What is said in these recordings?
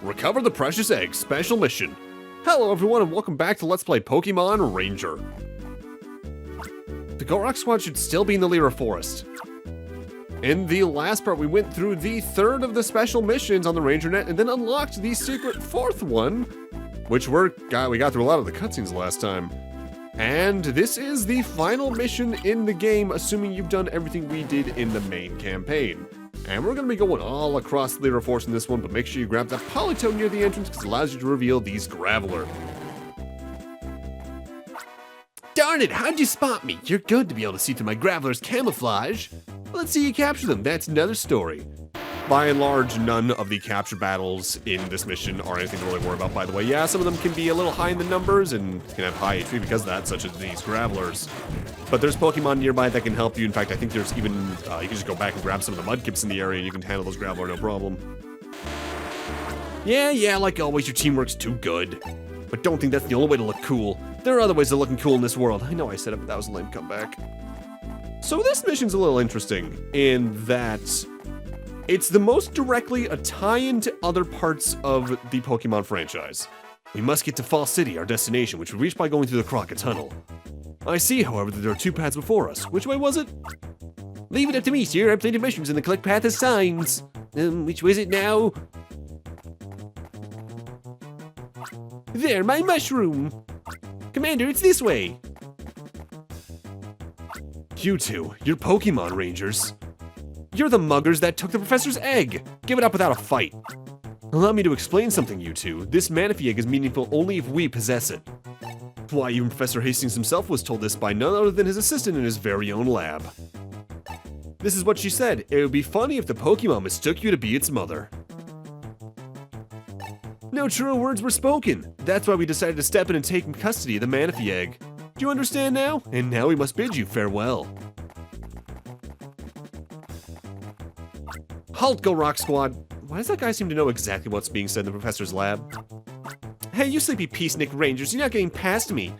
Recover the precious egg, special mission. Hello everyone and welcome back to Let's Play Pokemon Ranger. The Gorak squad should still be in the Lyra Forest. In the last part we went through the third of the special missions on the Ranger Net and then unlocked the secret fourth one, which we got through a lot of the cutscenes last time. And this is the final mission in the game, assuming you've done everything we did in the main campaign. And we're going to be going all across the Lyra Forest in this one, but make sure you grab that Polytoad near the entrance because it allows you to reveal these Graveler. Darn it, how'd you spot me? You're good to be able to see through my Graveler's camouflage. Let's see you capture them, that's another story. By and large, none of the capture battles in this mission are anything to really worry about, by the way. Yeah, some of them can be a little high in the numbers and can have high HP because of that, such as these Gravelers. But there's Pokemon nearby that can help you. In fact, I think there's even, you can just go back and grab some of the Mudkips in the area and you can handle those Graveler no problem. Yeah, like always, your teamwork's too good. But don't think that's the only way to look cool. There are other ways of looking cool in this world. I know I said it, but that was a lame comeback. So this mission's a little interesting in that it's the most directly a tie-in to other parts of the Pokemon franchise. We must get to Fall City, our destination, which we reach by going through the Crockett Tunnel. I see, however, that there are two paths before us. Which way was it? Leave it up to me, sir. I've plenty of missions and the collect path has signs. Which way is it now? There, my mushroom! Commander, it's this way! You two, you're Pokemon Rangers. You're the muggers that took the professor's egg. Give it up without a fight. Allow me to explain something, you two. This Manaphy egg is meaningful only if we possess it. Why, even Professor Hastings himself was told this by none other than his assistant in his very own lab. This is what she said. It would be funny if the Pokemon mistook you to be its mother. No truer words were spoken. That's why we decided to step in and take custody of the Manaphy egg. Do you understand now? And now we must bid you farewell. Halt, Gorak Squad! Why does that guy seem to know exactly what's being said in the professor's lab? Hey, you sleepy peacenik Rangers, you're not getting past me.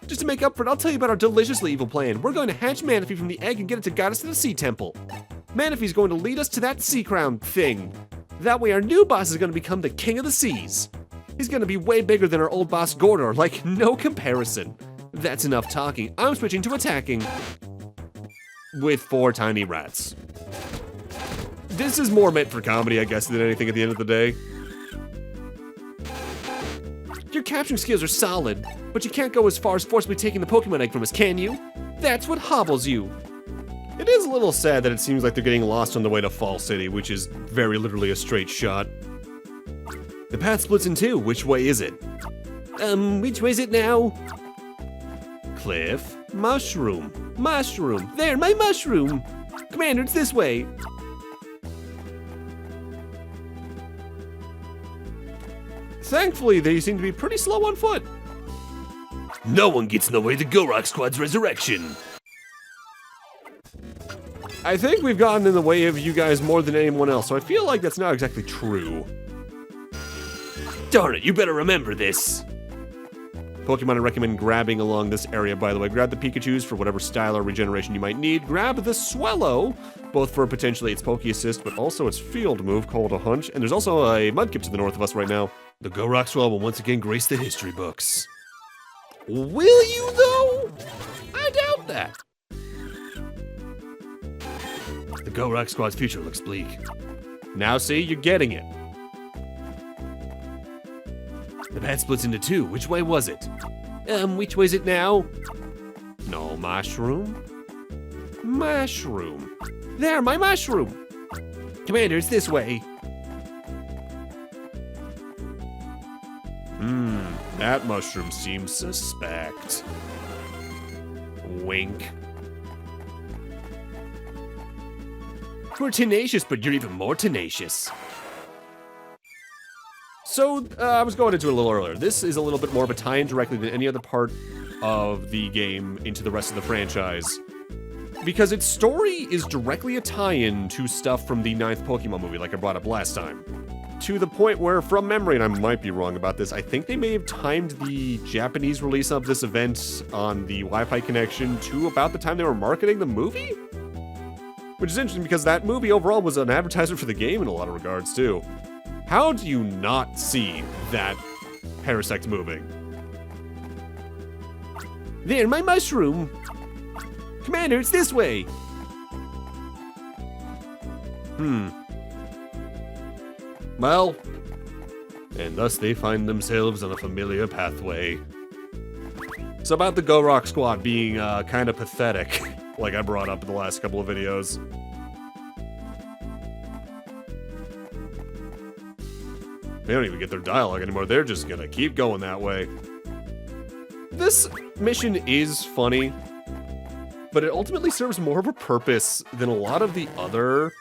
Just to make up for it, I'll tell you about our deliciously evil plan. We're going to hatch Manaphy from the egg and get it to guide us to the Sea Temple. Manaphy's going to lead us to that Sea Crown thing. That way our new boss is going to become the King of the Seas. He's going to be way bigger than our old boss Gordor, like no comparison. That's enough talking. I'm switching to attacking. With 4 tiny rats. This is more meant for comedy, I guess, than anything at the end of the day. Your capturing skills are solid, but you can't go as far as forcibly taking the Pokemon egg from us, can you? That's what hobbles you. It is a little sad that it seems like they're getting lost on the way to Fall City, which is very literally a straight shot. The path splits in two. Which way is it? Which way is it now? Cliff. Mushroom. Mushroom. There, my mushroom. Commander, it's this way. Thankfully, they seem to be pretty slow on foot. No one gets in the way of the Gorak Squad's resurrection. I think we've gotten in the way of you guys more than anyone else, so I feel like that's not exactly true. Darn it, you better remember this. Pokemon I recommend grabbing along this area, by the way. Grab the Pikachus for whatever style or regeneration you might need. Grab the Swellow, both for potentially its Poke Assist, but also its field move called a Hunch. And there's also a Mudkip to the north of us right now. The Gorak Swell will once again grace the history books. Will you, though? I doubt that. The Gorak Squad's future looks bleak. Now see, you're getting it. The path splits into two. Which way was it? Which way is it now? No, mushroom. Mushroom. There, my mushroom. Commander, it's this way. That mushroom seems suspect. Wink. We're tenacious, but you're even more tenacious. So, I was going into it a little earlier. This is a little bit more of a tie-in directly than any other part of the game into the rest of the franchise. Because its story is directly a tie-in to stuff from the 9th Pokemon movie, like I brought up last time. To the point where, from memory, and I might be wrong about this, I think they may have timed the Japanese release of this event on the Wi-Fi connection to about the time they were marketing the movie? Which is interesting because that movie overall was an advertisement for the game in a lot of regards, too. How do you not see that parasect moving? There, my mushroom! Commander, it's this way! Well, and thus they find themselves on a familiar pathway. So about the Go Rock Squad being kind of pathetic, like I brought up in the last couple of videos. They don't even get their dialogue anymore, they're just gonna keep going that way. This mission is funny, but it ultimately serves more of a purpose than a lot of the other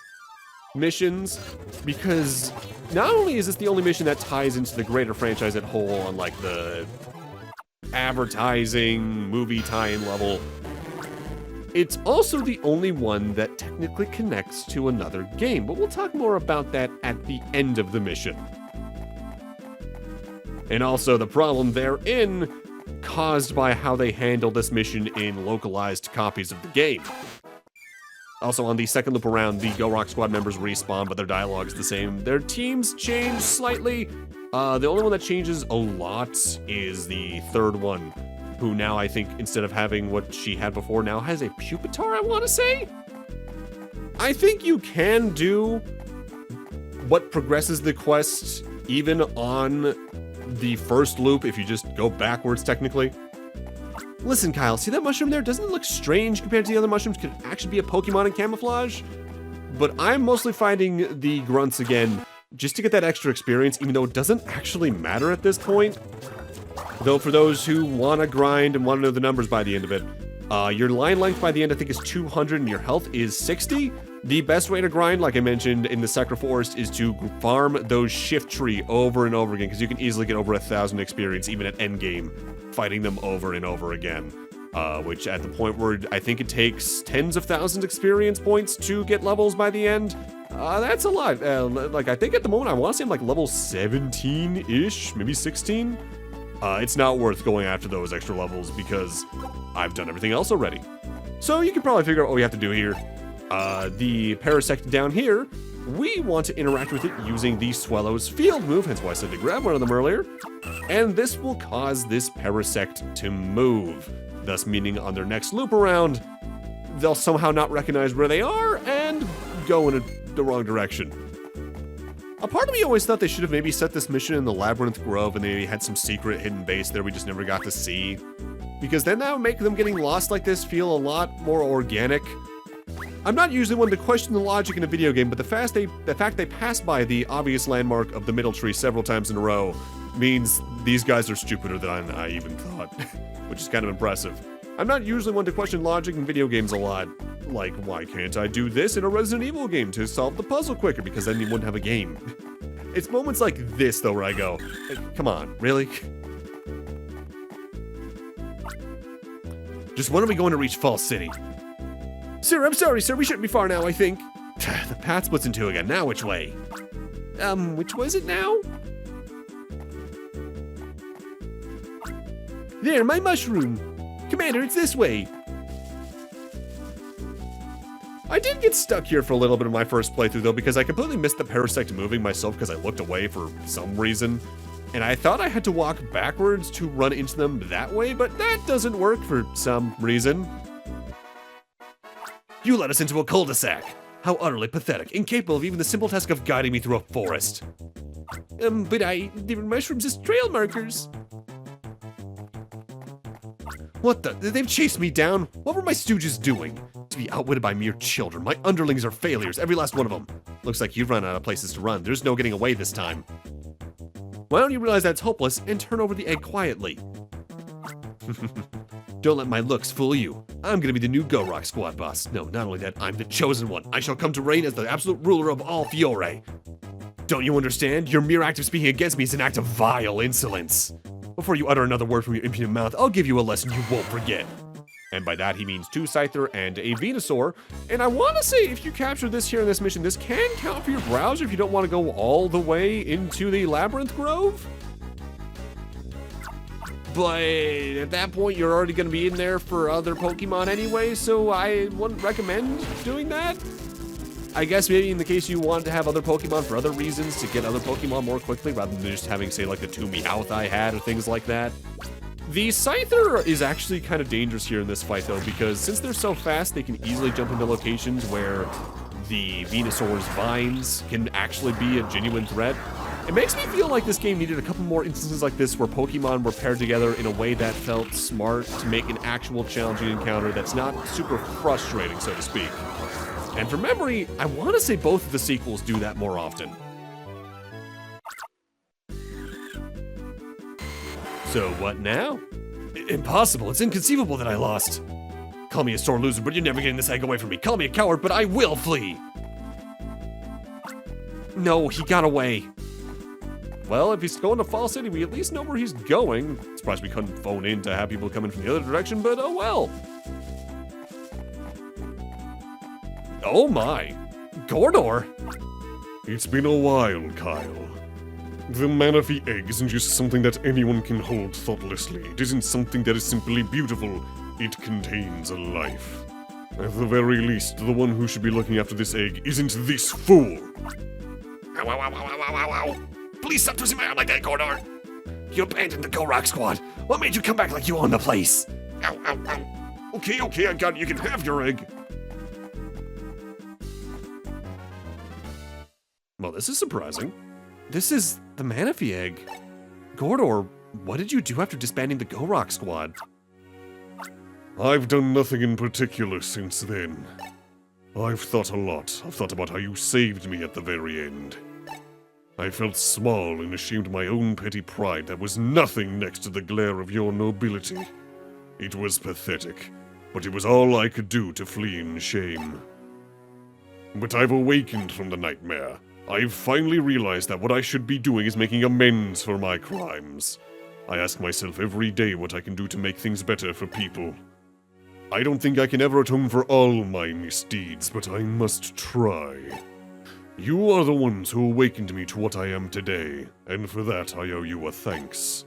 missions, because not only is this the only mission that ties into the greater franchise at whole on like the advertising, movie tie-in level, it's also the only one that technically connects to another game, but we'll talk more about that at the end of the mission. And also the problem therein caused by how they handle this mission in localized copies of the game. Also, on the second loop around, the Go Rock Squad members respawn, but their dialogue's the same. Their teams change slightly. The only one that changes a lot is the third one, who now, I think, instead of having what she had before, now has a Pupitar, I want to say? I think you can do what progresses the quest even on the first loop if you just go backwards, technically. Listen, Kyle, see that mushroom there? Doesn't it look strange compared to the other mushrooms? Could it actually be a Pokemon in camouflage? But I'm mostly finding the grunts again just to get that extra experience, even though it doesn't actually matter at this point. Though for those who want to grind and want to know the numbers by the end of it, your line length by the end I think is 200 and your health is 60. The best way to grind, like I mentioned in the Sector Forest, is to farm those shift tree over and over again, because you can easily get over 1,000 experience even at endgame, fighting them over and over again. Which at the point where I think it takes tens of thousands experience points to get levels by the end, that's a lot. Like I think at the moment I want to say I'm like level 17-ish, maybe 16. It's not worth going after those extra levels because I've done everything else already. So you can probably figure out what we have to do here. The Parasect down here, we want to interact with it using the Swellow's field move, hence why I said to grab one of them earlier. And this will cause this Parasect to move, thus meaning on their next loop around, they'll somehow not recognize where they are and go in the wrong direction. A part of me always thought they should have maybe set this mission in the Labyrinth Grove and they had some secret hidden base there we just never got to see. Because then that would make them getting lost like this feel a lot more organic. I'm not usually one to question the logic in a video game, but the fact they pass by the obvious landmark of the middle tree several times in a row means these guys are stupider than I even thought, which is kind of impressive. I'm not usually one to question logic in video games a lot. Like, why can't I do this in a Resident Evil game to solve the puzzle quicker? Because then you wouldn't have a game. It's moments like this, though, where I go, come on, really? Just when are we going to reach Falls City? Sir, I'm sorry, sir, we shouldn't be far now, I think. The path splits in two again, now which way? Which way is it now? There, my mushroom! Commander, it's this way! I did get stuck here for a little bit in my first playthrough though, because I completely missed the Parasect moving myself because I looked away for some reason. And I thought I had to walk backwards to run into them that way, but that doesn't work for some reason. You led us into a cul-de-sac. How utterly pathetic, incapable of even the simple task of guiding me through a forest. But they were mushrooms as trail markers. What the? They've chased me down? What were my stooges doing? To be outwitted by mere children. My underlings are failures, every last one of them. Looks like you've run out of places to run. There's no getting away this time. Why don't you realize that's hopeless and turn over the egg quietly? Don't let my looks fool you. I'm gonna be the new Go Rock Squad boss. No, not only that, I'm the chosen one. I shall come to reign as the absolute ruler of all Fiore. Don't you understand? Your mere act of speaking against me is an act of vile insolence. Before you utter another word from your impudent mouth, I'll give you a lesson you won't forget. And by that he means 2 Scyther and a Venusaur. And I want to say if you capture this here in this mission, this can count for your browser if you don't want to go all the way into the Labyrinth Grove. But at that point, you're already going to be in there for other Pokemon anyway, so I wouldn't recommend doing that. I guess maybe in the case you want to have other Pokemon for other reasons, to get other Pokemon more quickly, rather than just having, say, like the 2 Meowth I had, or things like that. The Scyther is actually kind of dangerous here in this fight, though, because since they're so fast, they can easily jump into locations where the Venusaur's vines can actually be a genuine threat. It makes me feel like this game needed a couple more instances like this where Pokemon were paired together in a way that felt smart to make an actual challenging encounter that's not super frustrating, so to speak. And from memory, I want to say both of the sequels do that more often. So what now? Impossible, it's inconceivable that I lost. Call me a sore loser, but you're never getting this egg away from me. Call me a coward, but I will flee. No, he got away. Well, if he's going to Fall City, we at least know where he's going. Surprised we couldn't phone in to have people coming from the other direction, but oh well. Oh my. Gordor? It's been a while, Kyle. The Manaphy egg isn't just something that anyone can hold thoughtlessly. It isn't something that is simply beautiful. It contains a life. At the very least, the one who should be looking after this egg isn't this fool. Ow, ow, ow, ow, ow, ow, ow. Please stop twisting my arm like that, Gordor. You abandoned the Go Rock Squad. What made you come back like you own the place? Ow, ow, ow. Okay, I got it. You can have your egg. Well, this is surprising. This is the Manaphy egg. Gordor, what did you do after disbanding the Go Rock Squad? I've done nothing in particular since then. I've thought a lot. I've thought about how you saved me at the very end. I felt small and ashamed of my own petty pride that was nothing next to the glare of your nobility. It was pathetic, but it was all I could do to flee in shame. But I've awakened from the nightmare. I've finally realized that what I should be doing is making amends for my crimes. I ask myself every day what I can do to make things better for people. I don't think I can ever atone for all my misdeeds, but I must try. You are the ones who awakened me to what I am today, and for that I owe you a thanks.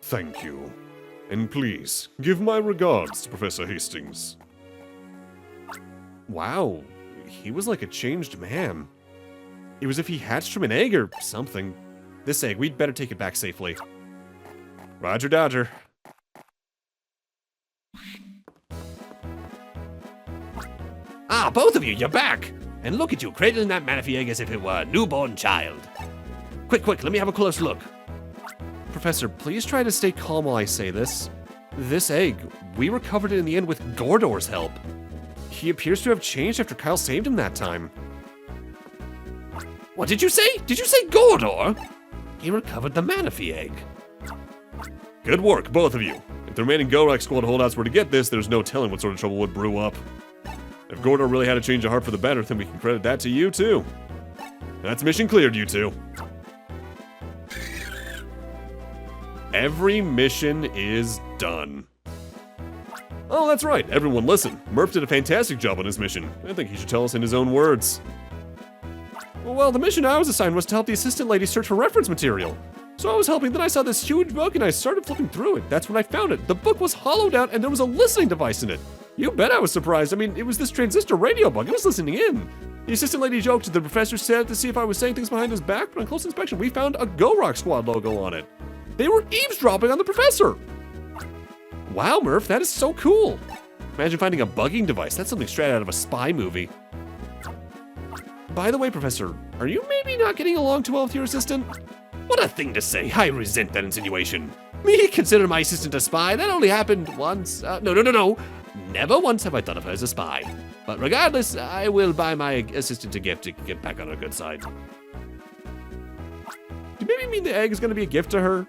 Thank you. And please, give my regards to Professor Hastings. Wow, he was like a changed man. It was as if he hatched from an egg or something. This egg, we'd better take it back safely. Roger Dodger. Ah, both of you, you're back. And look at you, cradling that Manaphy egg as if it were a newborn child. Quick, let me have a close look. Professor, please try to stay calm while I say this. This egg, we recovered it in the end with Gordor's help. He appears to have changed after Kyle saved him that time. What did you say? Did you say Gordor? He recovered the Manaphy egg. Good work, both of you. If the remaining Go Rock Squad holdouts were to get this, there's no telling what sort of trouble would brew up. If Gordor really had a change of heart for the better, then we can credit that to you too. That's mission cleared, you two. Every mission is done. Oh, that's right. Everyone listen. Murph did a fantastic job on his mission. I think he should tell us in his own words. Well, the mission I was assigned was to help the assistant lady search for reference material. So I was helping, then I saw this huge book and I started flipping through it. That's when I found it. The book was hollowed out and there was a listening device in it. You bet I was surprised. I mean, it was this transistor radio bug. It was listening in. The assistant lady joked. The professor said to see if I was saying things behind his back, but on close inspection, we found a Go Rock Squad logo on it. They were eavesdropping on the professor. Wow, Murph, that is so cool. Imagine finding a bugging device. That's something straight out of a spy movie. By the way, Professor, are you maybe not getting along too well with your assistant? What a thing to say. I resent that insinuation. Me consider my assistant a spy? That only happened once. No. Never once have I thought of her as a spy. But regardless, I will buy my assistant a gift to get back on her good side. Do you maybe mean the egg is going to be a gift to her?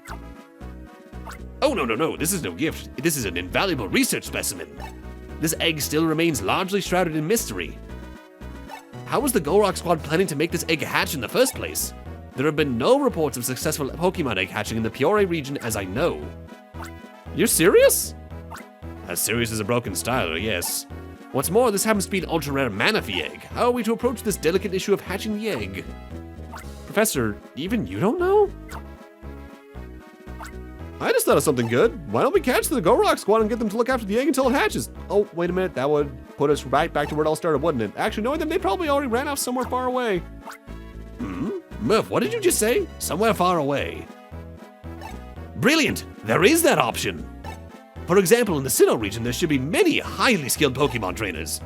Oh, no. This is no gift. This is an invaluable research specimen. This egg still remains largely shrouded in mystery. How was the Go Rock Squad planning to make this egg hatch in the first place? There have been no reports of successful Pokemon egg hatching in the Peoria region as I know. You're serious? As serious as a broken styler, yes. What's more, this happens to be an ultra-rare Manaphy egg. How are we to approach this delicate issue of hatching the egg? Professor, even you don't know? I just thought of something good. Why don't we catch the Gorok squad and get them to look after the egg until it hatches? Oh, wait a minute. That would put us right back to where it all started, wouldn't it? Actually, knowing them, they probably already ran off somewhere far away. Murph, what did you just say? Somewhere far away. Brilliant! There is that option! For example, in the Sinnoh region, there should be many highly skilled Pokemon trainers.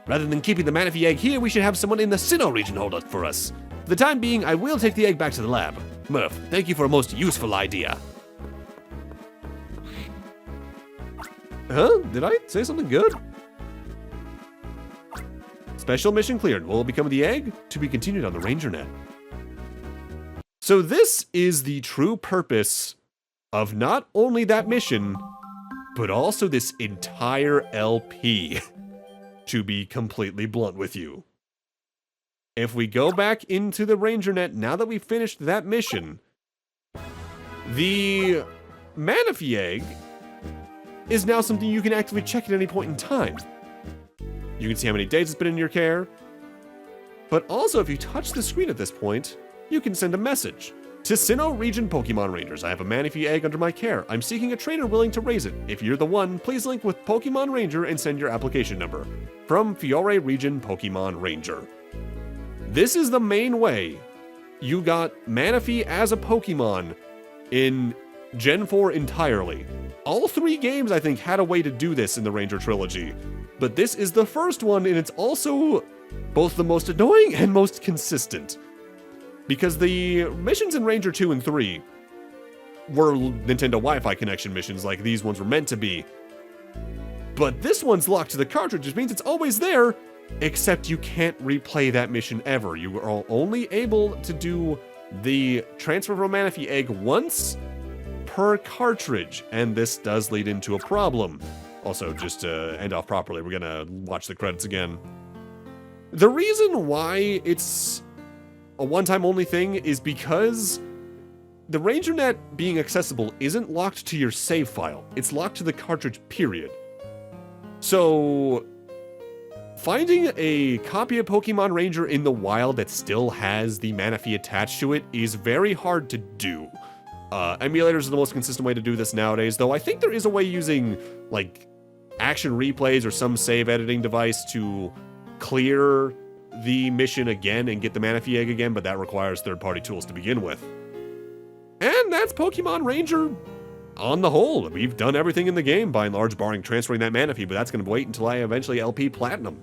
Rather than keeping the Manaphy egg here, we should have someone in the Sinnoh region hold it for us. For the time being, I will take the egg back to the lab. Murph, thank you for a most useful idea. Huh? Did I say something good? Special mission cleared. What will become of the egg? To be continued on the RangerNet. So this is the true purpose of not only that mission, but also this entire LP, to be completely blunt with you. If we go back into the RangerNet, now that we've finished that mission, the Manaphy egg is now something you can actively check at any point in time. You can see how many days it's been in your care, but also if you touch the screen at this point, you can send a message. To Sinnoh Region Pokemon Rangers, I have a Manaphy egg under my care. I'm seeking a trainer willing to raise it. If you're the one, please link with Pokemon Ranger and send your application number. From Fiore Region Pokemon Ranger. This is the main way you got Manaphy as a Pokemon in Gen 4 entirely. All 3 games, I think, had a way to do this in the Ranger trilogy, but this is the first one, and it's also both the most annoying and most consistent. Because the missions in Ranger 2 and 3 were Nintendo Wi-Fi connection missions like these ones were meant to be. But this one's locked to the cartridge, which means it's always there, except you can't replay that mission ever. You are only able to do the transfer from Manaphy egg once per cartridge, and this does lead into a problem. Also, just to end off properly, we're gonna watch the credits again. The reason why it's a one-time only thing is because the RangerNet being accessible isn't locked to your save file. It's locked to the cartridge, period. So finding a copy of Pokemon Ranger in the wild that still has the Manaphy attached to it is very hard to do. Emulators are the most consistent way to do this nowadays, though I think there is a way using, like, action replays or some save editing device to clear the mission again and get the Manaphy egg again, but that requires third-party tools to begin with. And that's Pokemon Ranger on the whole. We've done everything in the game, by and large, barring transferring that Manaphy, but that's going to wait until I eventually LP Platinum.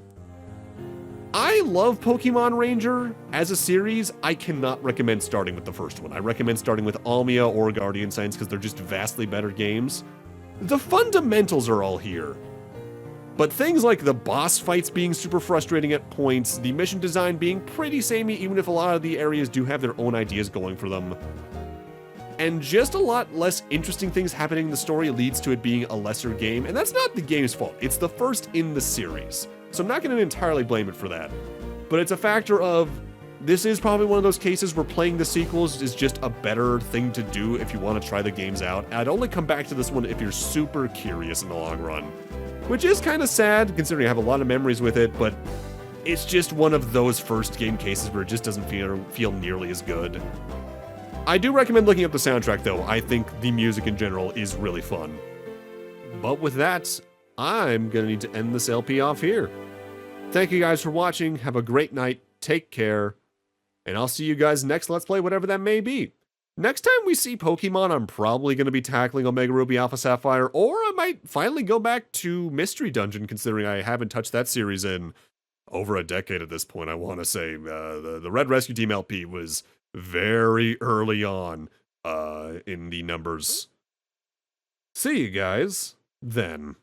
I love Pokemon Ranger as a series. I cannot recommend starting with the first one. I recommend starting with Almia or Guardian Science because they're just vastly better games. The fundamentals are all here. But things like the boss fights being super frustrating at points, the mission design being pretty samey even if a lot of the areas do have their own ideas going for them, and just a lot less interesting things happening in the story leads to it being a lesser game, and that's not the game's fault. It's the first in the series, so I'm not going to entirely blame it for that. But it's a factor of, this is probably one of those cases where playing the sequels is just a better thing to do if you want to try the games out. I'd only come back to this one if you're super curious in the long run. Which is kind of sad, considering I have a lot of memories with it, but it's just one of those first game cases where it just doesn't feel nearly as good. I do recommend looking up the soundtrack, though. I think the music in general is really fun. But with that, I'm gonna need to end this LP off here. Thank you guys for watching, have a great night, take care, and I'll see you guys next Let's Play, whatever that may be. Next time we see Pokemon, I'm probably going to be tackling Omega Ruby Alpha Sapphire, or I might finally go back to Mystery Dungeon, considering I haven't touched that series in over a decade at this point, I want to say. The Red Rescue Team LP was very early on in the numbers. See you guys then.